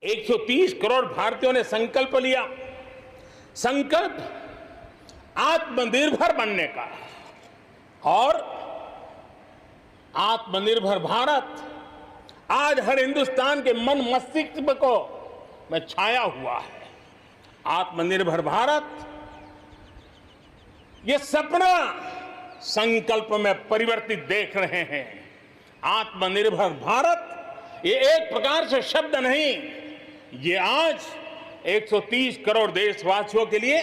130 करोड़ भारतीयों ने संकल्प लिया। संकल्प आत्मनिर्भर बनने का। और आत्मनिर्भर भारत आज हर हिंदुस्तान के मन मस्तिष्क को में छाया हुआ है। आत्मनिर्भर भारत ये सपना संकल्प में परिवर्तित देख रहे हैं। आत्मनिर्भर भारत ये एक प्रकार से शब्द नहीं, ये आज 130 करोड़ देशवासियों के लिए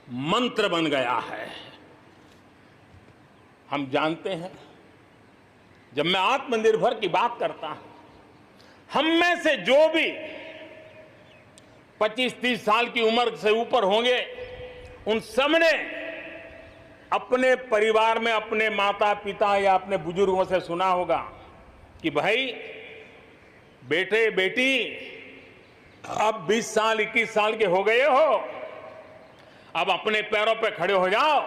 मंत्र बन गया है। हम जानते हैं, जब मैं आत्मनिर्भर की बात करता हूं, हम में से जो भी 25-30 साल की उम्र से ऊपर होंगे, उन सबने अपने परिवार में अपने माता पिता या अपने बुजुर्गों से सुना होगा कि भाई बेटे बेटी अब 20 साल 21 साल के हो गए हो, अब अपने पैरों पे खड़े हो जाओ।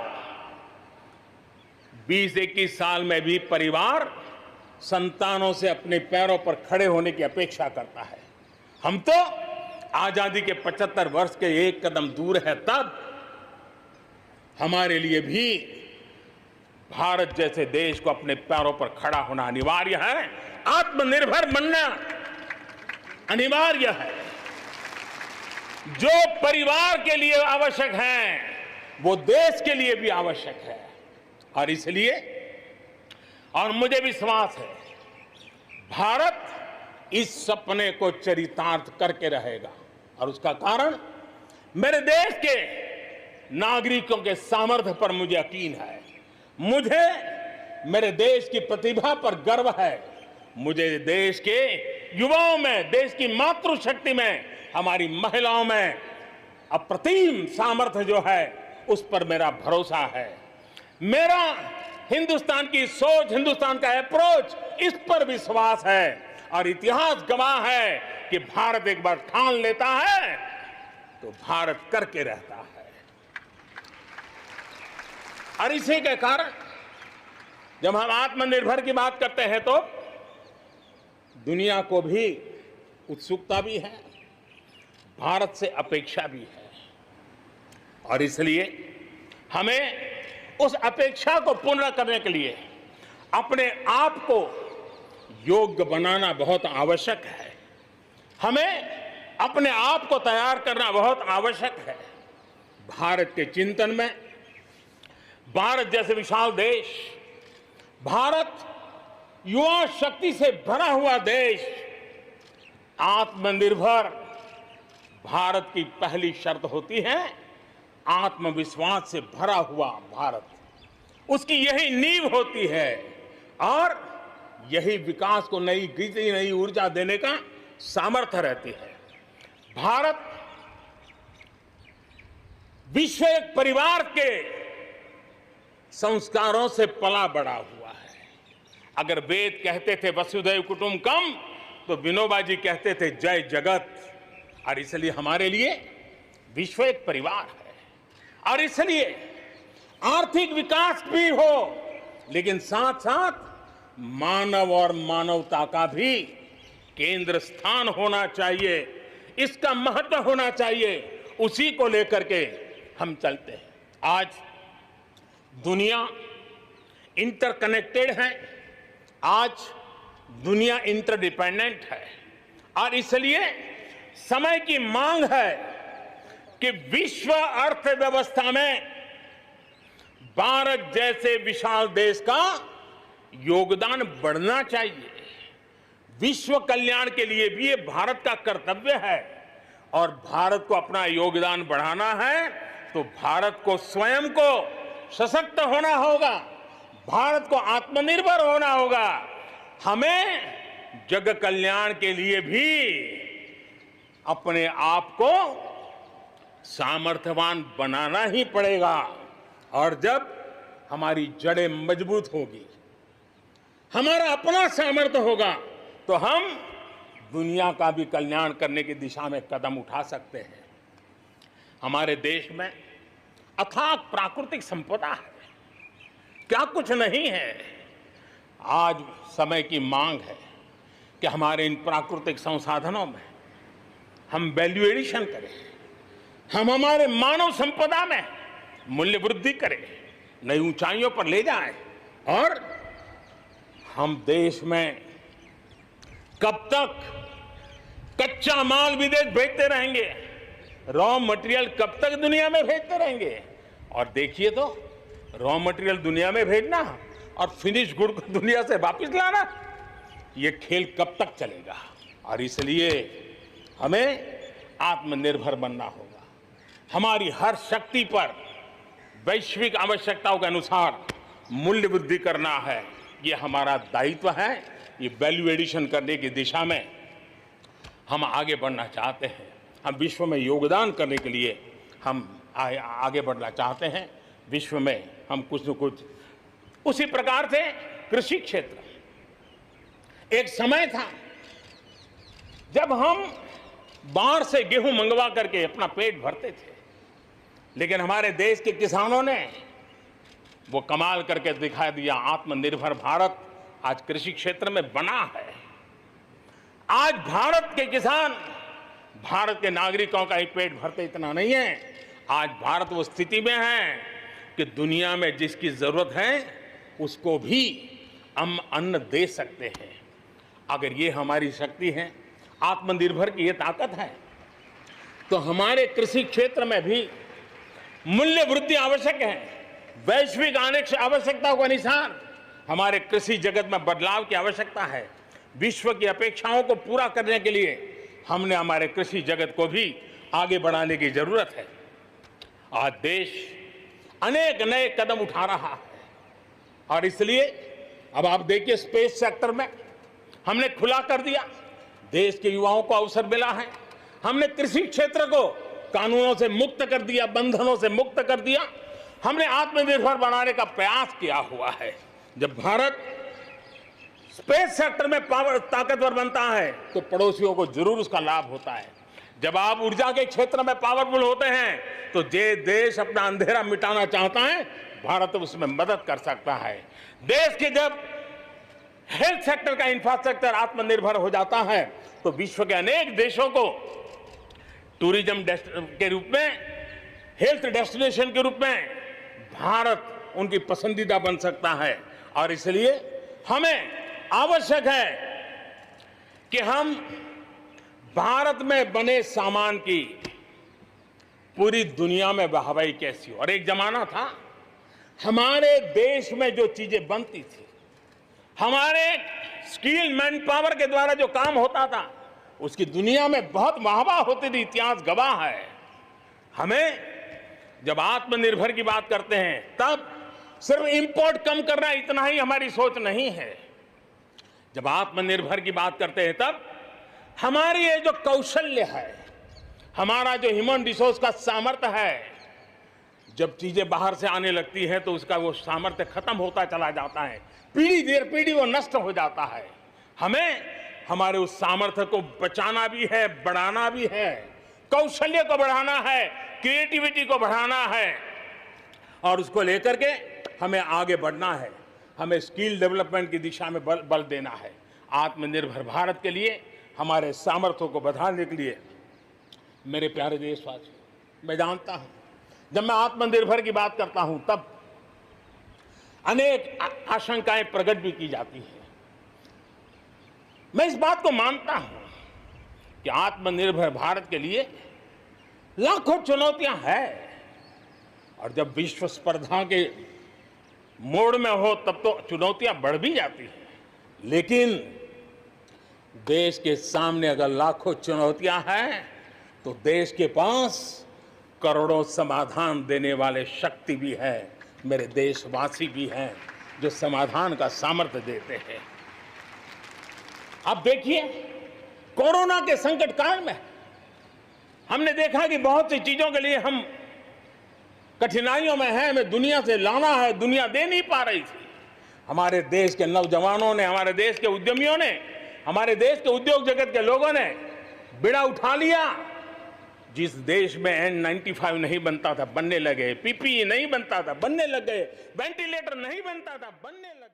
20-21 साल में भी परिवार संतानों से अपने पैरों पर खड़े होने की अपेक्षा करता है। हम तो आजादी के 75 वर्ष के एक कदम दूर है, तब हमारे लिए भी भारत जैसे देश को अपने पैरों पर खड़ा होना अनिवार्य है। आत्मनिर्भर बनना अनिवार्य है। जो परिवार के लिए आवश्यक है, वो देश के लिए भी आवश्यक है। और इसलिए, और मुझे विश्वास है, भारत इस सपने को चरितार्थ करके रहेगा। और उसका कारण मेरे देश के नागरिकों के सामर्थ्य पर मुझे यकीन है। मुझे मेरे देश की प्रतिभा पर गर्व है। मुझे देश के युवाओं में, देश की मातृशक्ति में, हमारी महिलाओं में अप्रतिम सामर्थ्य जो है, उस पर मेरा भरोसा है। मेरा हिंदुस्तान की सोच, हिंदुस्तान का अप्रोच, इस पर विश्वास है। और इतिहास गवाह है कि भारत एक बार ठान लेता है तो भारत करके रहता है। और इसी के कारण जब हम आत्मनिर्भर की बात करते हैं तो दुनिया को भी उत्सुकता भी है, भारत से अपेक्षा भी है। और इसलिए हमें उस अपेक्षा को पूर्ण करने के लिए अपने आप को योग्य बनाना बहुत आवश्यक है। हमें अपने आप को तैयार करना बहुत आवश्यक है। भारत के चिंतन में भारत जैसे विशाल देश, भारत युवा शक्ति से भरा हुआ देश, आत्मनिर्भर भारत की पहली शर्त होती है आत्मविश्वास से भरा हुआ भारत। उसकी यही नींव होती है और यही विकास को नई गति, नई ऊर्जा देने का सामर्थ्य रहती है। भारत विश्व एक परिवार के संस्कारों से पला बड़ा हुआ है। अगर वेद कहते थे वसुधैव कुटुंबकम, तो विनोबा जी कहते थे जय जगत। और इसलिए हमारे लिए विश्व एक परिवार है। और इसलिए आर्थिक विकास भी हो, लेकिन साथ साथ मानव और मानवता का भी केंद्र स्थान होना चाहिए, इसका महत्व होना चाहिए। उसी को लेकर के हम चलते हैं। आज दुनिया इंटरकनेक्टेड है, आज दुनिया इंटरडिपेंडेंट है। और इसलिए समय की मांग है कि विश्व अर्थव्यवस्था में भारत जैसे विशाल देश का योगदान बढ़ना चाहिए। विश्व कल्याण के लिए भी ये भारत का कर्तव्य है। और भारत को अपना योगदान बढ़ाना है तो भारत को स्वयं को सशक्त होना होगा, भारत को आत्मनिर्भर होना होगा। हमें जग कल्याण के लिए भी अपने आप को सामर्थ्यवान बनाना ही पड़ेगा। और जब हमारी जड़ें मजबूत होगी, हमारा अपना सामर्थ्य होगा, तो हम दुनिया का भी कल्याण करने की दिशा में कदम उठा सकते हैं। हमारे देश में अथाक प्राकृतिक संपदा है, क्या कुछ नहीं है। आज समय की मांग है कि हमारे इन प्राकृतिक संसाधनों में हम वैल्यू एडिशन करें, हम हमारे मानव संपदा में मूल्य वृद्धि करें, नई ऊंचाइयों पर ले जाएं और हम देश में कब तक कच्चा माल विदेश भेजते रहेंगे, रॉ मटेरियल कब तक दुनिया में भेजते रहेंगे। और देखिए तो रॉ मटेरियल दुनिया में भेजना और फिनिश गुड को दुनिया से वापस लाना, ये खेल कब तक चलेगा। और इसलिए हमें आत्मनिर्भर बनना होगा, हमारी हर शक्ति पर वैश्विक आवश्यकताओं के अनुसार मूल्य वृद्धि करना है, ये हमारा दायित्व है। ये वैल्यू एडिशन करने की दिशा में हम आगे बढ़ना चाहते हैं, हम विश्व में योगदान करने के लिए हम आगे बढ़ना चाहते हैं, विश्व में हम कुछ न कुछ। उसी प्रकार से कृषि क्षेत्र, एक समय था जब हम बाहर से गेहूं मंगवा करके अपना पेट भरते थे, लेकिन हमारे देश के किसानों ने वो कमाल करके दिखा दिया। आत्मनिर्भर भारत आज कृषि क्षेत्र में बना है। आज भारत के किसान, भारत के नागरिकों का ही पेट भरते इतना नहीं है, आज भारत वो स्थिति में है कि दुनिया में जिसकी जरूरत है उसको भी हम अन्न दे सकते हैं। अगर ये हमारी शक्ति है, आत्मनिर्भर की ये ताकत है, तो हमारे कृषि क्षेत्र में भी मूल्य वृद्धि आवश्यक है। वैश्विक आवश्यकताओं के अनुसार हमारे कृषि जगत में बदलाव की आवश्यकता है। विश्व की अपेक्षाओं को पूरा करने के लिए हमने हमारे कृषि जगत को भी आगे बढ़ाने की जरूरत है। आज देश अनेक नए कदम उठा रहा है और इसलिए अब आप देखिए स्पेस सेक्टर में हमने खुला कर दिया, देश के युवाओं को अवसर मिला है। हमने कृषि क्षेत्र को कानूनों से मुक्त कर दिया, बंधनों से मुक्त कर दिया। हमने आत्मनिर्भर बनाने का प्रयास किया हुआ है। जब भारत स्पेस सेक्टर में ताकतवर बनता है तो पड़ोसियों को जरूर उसका लाभ होता है। जब आप ऊर्जा के क्षेत्र में पावरफुल होते हैं तो जे देश अपना अंधेरा मिटाना चाहता है, भारत उसमें मदद कर सकता है। देश के जब हेल्थ सेक्टर का इंफ्रास्ट्रक्चर आत्मनिर्भर हो जाता है तो विश्व के अनेक देशों को टूरिज्म के रूप में, हेल्थ डेस्टिनेशन के रूप में भारत उनकी पसंदीदा बन सकता है। और इसलिए हमें आवश्यक है कि हम भारत में बने सामान की पूरी दुनिया में वाहवाही कैसी हो। और एक जमाना था हमारे देश में जो चीजें बनती थी, हमारे स्किल मैन पावर के द्वारा जो काम होता था, उसकी दुनिया में बहुत वाहवाही होती थी, इतिहास गवाह है। हमें जब आत्मनिर्भर की बात करते हैं तब सिर्फ इंपोर्ट कम करना इतना ही हमारी सोच नहीं है। जब आत्मनिर्भर की बात करते हैं तब हमारी ये जो कौशल्य है, हमारा जो ह्यूमन रिसोर्स का सामर्थ्य है, जब चीजें बाहर से आने लगती हैं तो उसका वो सामर्थ्य खत्म होता चला जाता है, पीढ़ी दर पीढ़ी वो नष्ट हो जाता है। हमें हमारे उस सामर्थ्य को बचाना भी है, बढ़ाना भी है, कौशल्य को बढ़ाना है, क्रिएटिविटी को बढ़ाना है और उसको लेकर के हमें आगे बढ़ना है। हमें स्किल डेवलपमेंट की दिशा में बल देना है। आत्मनिर्भर भारत के लिए, हमारे सामर्थ्य को बढ़ाने के लिए मेरे प्यारे देशवासियों, मैं जानता हूं जब मैं आत्मनिर्भर की बात करता हूं तब अनेक आशंकाएं प्रकट भी की जाती हैं। मैं इस बात को मानता हूं कि आत्मनिर्भर भारत के लिए लाखों चुनौतियां हैं और जब विश्व स्पर्धा के मोड़ में हो तब तो चुनौतियां बढ़ भी जाती हैं, लेकिन देश के सामने अगर लाखों चुनौतियां हैं तो देश के पास करोड़ों समाधान देने वाले शक्ति भी है, मेरे देशवासी भी हैं जो समाधान का सामर्थ्य देते हैं। अब देखिए कोरोना के संकट काल में हमने देखा कि बहुत सी चीजों के लिए हम कठिनाइयों में हैं, हमें दुनिया से लाना है, दुनिया दे नहीं पा रही थी। हमारे देश के नौजवानों ने, हमारे देश के उद्यमियों ने, हमारे देश के उद्योग जगत के लोगों ने बीड़ा उठा लिया। जिस देश में N95 नहीं बनता था बनने लगे, PPE नहीं बनता था बनने लग गए, वेंटिलेटर नहीं बनता था बनने लगे।